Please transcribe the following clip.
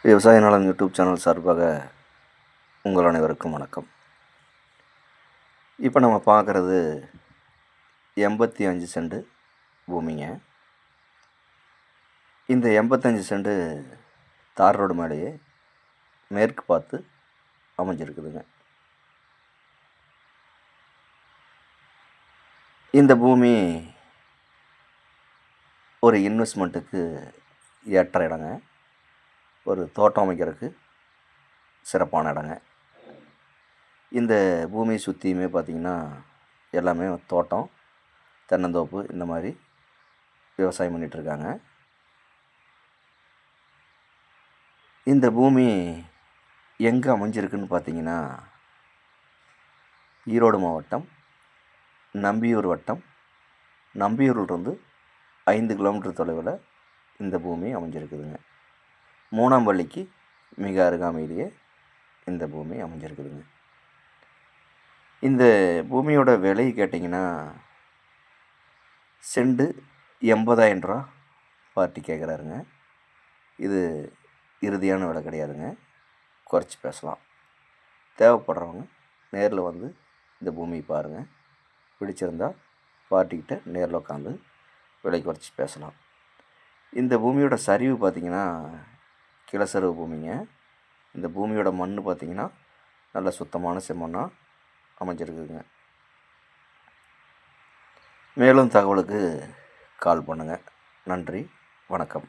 விவசாய நலம் YouTube channel சார்பாக உங்கள் அனைவருக்கும் வணக்கம். இப்போ நம்ம பார்க்குறது 85 சென்ட் பூமிங்க. இந்த 85 சென்ட் தார் ரோடு மேலேயே மேற்கு பார்த்து அமைஞ்சிருக்குதுங்க. இந்த பூமி ஒரு இன்வெஸ்ட்மெண்ட்டுக்கு ஏற்ற இடங்க. ஒரு தோட்டம் அமைக்கிறதுக்கு சிறப்பான இடங்க. இந்த பூமியை சுற்றியுமே பார்த்திங்கன்னா எல்லாமே தோட்டம், தென்னந்தோப்பு இந்த மாதிரி விவசாயம் பண்ணிகிட்ருக்காங்க. இந்த பூமி எங்கே அமைஞ்சிருக்குன்னு பார்த்திங்கன்னா ஈரோடு மாவட்டம் நம்பியூர் வட்டம், நம்பியூரிலிருந்து 5 கிலோமீட்டர் தொலைவில் இந்த பூமி அமைஞ்சிருக்குதுங்க. மூணாம்பள்ளிக்கு மிக அருகாமையிலேயே இந்த பூமி அமைஞ்சிருக்குதுங்க. இந்த பூமியோட விலை கேட்டிங்கன்னா செண்டு 80,000 ரூபா பார்ட்டி கேட்குறாருங்க. இது இறுதியான விலை கிடையாதுங்க, குறைச்சி பேசலாம். தேவைப்படுறவங்க நேரில் வந்து இந்த பூமியை பாருங்கள். பிடிச்சிருந்தால் பார்ட்டிக்கிட்ட நேரில் உட்காந்து விலை குறைச்சி பேசலாம். இந்த பூமியோட சரிவு பார்த்திங்கன்னா கிளசருவு பூமிங்க. இந்த பூமியோட மண் பார்த்திங்கன்னா நல்ல சுத்தமான செம்மண்ணாக அமைஞ்சிருக்குதுங்க. மேலும் தகவலுக்கு கால் பண்ணுங்கள். நன்றி, வணக்கம்.